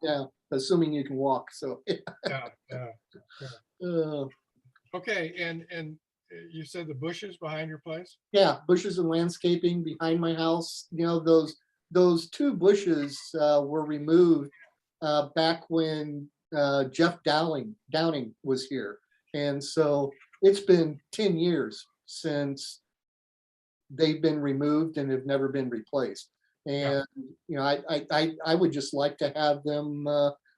Yeah, assuming you can walk. So Yeah, yeah, uh, okay, and you said the bushes behind your place? yeah, bushes and landscaping behind my house. Those two bushes were removed back when Jeff Downing was here, and so it's been 10 years since they've been removed and have never been replaced. Yeah, And I would just like to have them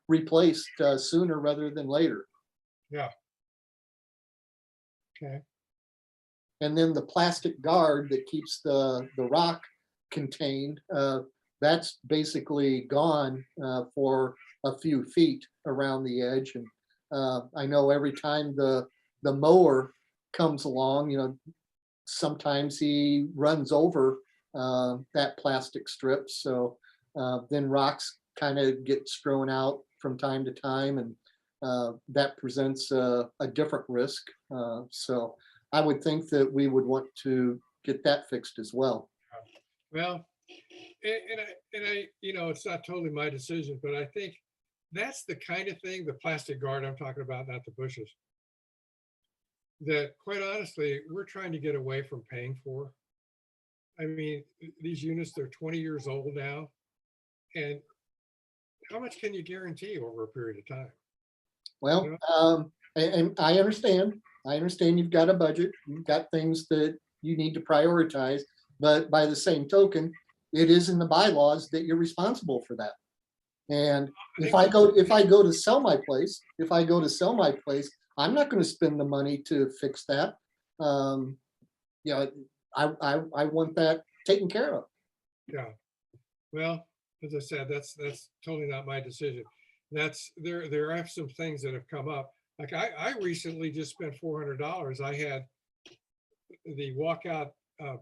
replaced sooner rather than later. yeah, okay, And then the plastic guard that keeps the rock contained, that's basically gone for a few feet around the edge. And I know every time the mower comes along, sometimes he runs over that plastic strip. So then rocks kind of get strewn out from time to time, and that presents a different risk. So I would think that we would want to get that fixed as well. well, and I, it's not totally my decision, but I think that's the kind of thing, the plastic guard I'm talking about, not the bushes, that quite honestly, we're trying to get away from paying for. I mean, these units, they're 20 years old now, and how much can you guarantee over a period of time? You Well, know? and I understand. I understand you've got a budget. You've got things that you need to prioritize. But by the same token, it is in the bylaws that you're responsible for that. And I think so. if I go to sell my place, I'm not going to spend the money to fix that. Um, you know, I want that taken care of. Yeah. Well, as I said, that's totally not my decision. That's there are some things that have come up. Like I recently just spent $400. I had the walkout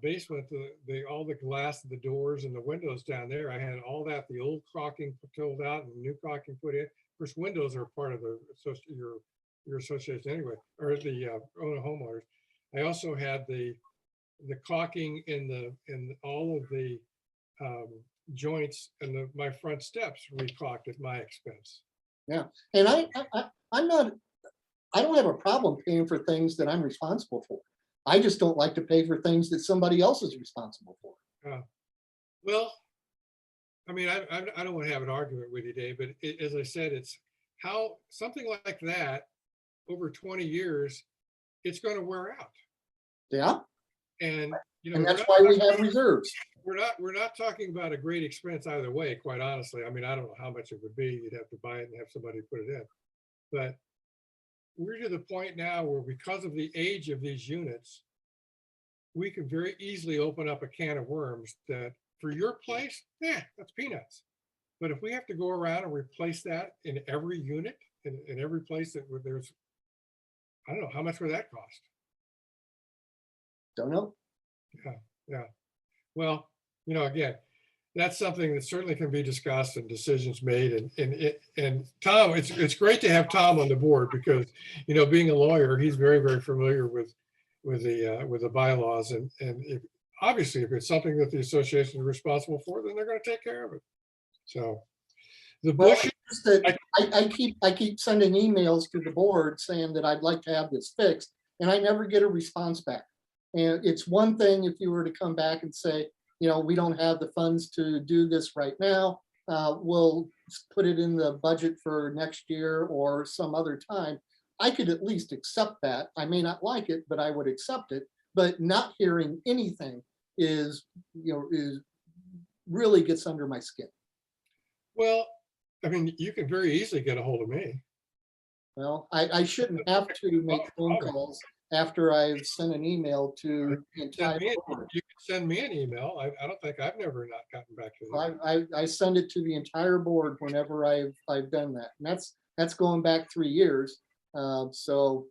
basement, the all the glass, the doors and the windows down there. I had all that, the old caulking pulled out and the new caulking put in. Of course, windows are part of the your association anyway, or the owner homeowners. I also had the caulking in all of the um, joints and my front steps reclocked at my expense. Yeah. And I'm not, I don't have a problem paying for things that I'm responsible for. I just don't like to pay for things that somebody else is responsible for. Well, I mean, I don't want to have an argument with you, Dave, but as I said, it's how something like that over 20 years, it's going to wear out. Yeah. And And that's why we have reserves. we're not talking about a great expense either way, quite honestly. I mean, I don't know how much it would be. You'd have to buy it and have somebody put it in. But we're to the point now where because of the age of these units, we can very easily open up a can of worms that for your place, yeah, that's peanuts. But if we have to go around and replace that in every unit, in every place that there's, I don't know, how much would that cost? Don't know. Yeah, yeah. Well, again, that's something that certainly can be discussed and decisions made. And Tom, it's great to have Tom on the board because, being a lawyer, he's very, very familiar with the bylaws and obviously if it's something that the association is responsible for, then they're going to take care of it. So the Well, bushes, it's that I keep sending emails to the board saying that I'd like to have this fixed, and I never get a response back. And it's one thing if you were to come back and say, we don't have the funds to do this right now. We'll put it in the budget for next year or some other time. I could at least accept that. I may not like it, but I would accept it. But not hearing anything is really gets under my skin. well, I mean, you can very easily get a hold of me. Well, I shouldn't have to make phone calls after I've sent an email to the entire board. You can send me an email. I don't think I've never not gotten back to you. I send it to the entire board whenever I've done that. And that's going back 3 years. So,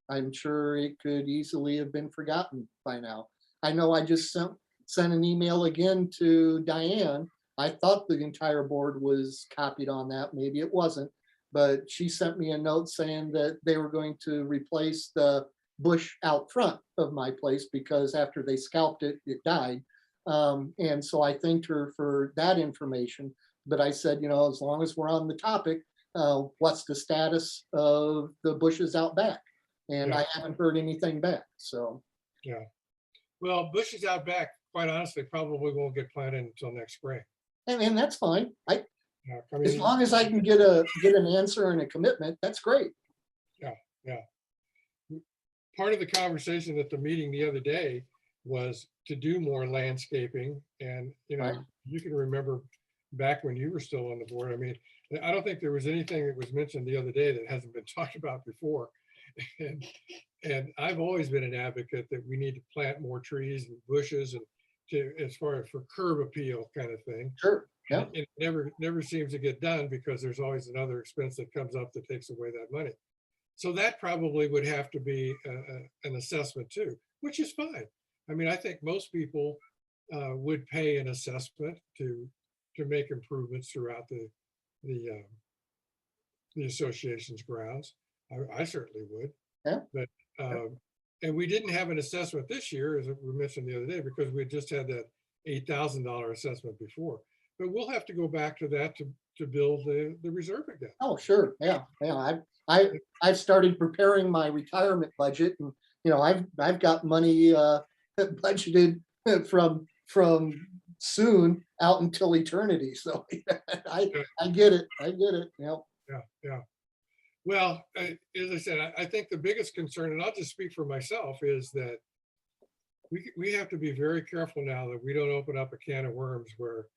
I'm sure it could easily have been forgotten by now. I know I just sent an email again to Diane. I thought the entire board was copied on that. Maybe it wasn't, but she sent me a note saying that they were going to replace the bush out front of my place because after they scalped it, it died. And so I thanked her for that information. but I said, as long as we're on the topic, what's the status of the bushes out back? And Yeah. I haven't heard anything back. So, Yeah. Well, bushes out back, quite honestly, probably won't get planted until next spring. and that's fine. Yeah. As long as I can get an answer and a commitment, that's great. Yeah. Yeah. Part of the conversation at the meeting the other day was to do more landscaping. And, Right. you can remember back when you were still on the board. I mean, I don't think there was anything that was mentioned the other day that hasn't been talked about before. And I've always been an advocate that we need to plant more trees and bushes and as far as for curb appeal kind of thing. Sure. Yeah. And it never seems to get done because there's always another expense that comes up that takes away that money. So that probably would have to be an assessment too, which is fine. I mean, I think most people would pay an assessment to make improvements throughout the association's grounds. I certainly would. Yeah. But and we didn't have an assessment this year, as we mentioned the other day, because we just had that $8,000 assessment before. But we'll have to go back to that to build the reserve again. Oh, sure. Yeah. Yeah. I've started preparing my retirement budget, and I've got money budgeted from soon out until eternity. So I get it. I get it. Yeah. Yeah. Yeah. Well, as I said, I think the biggest concern, and I'll just speak for myself, is that we have to be very careful now that we don't open up a can of worms where,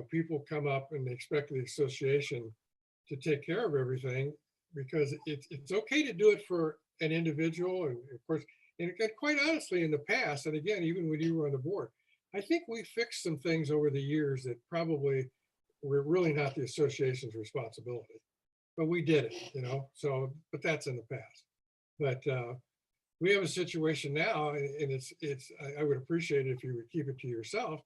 people come up and they expect the association to take care of everything, because it's okay to do it for an individual. And of course, and quite honestly, in the past, and again, even when you were on the board, I think we fixed some things over the years that probably were really not the association's responsibility. But we did it, so, but that's in the past. But we have a situation now, and I would appreciate it if you would keep it to yourself,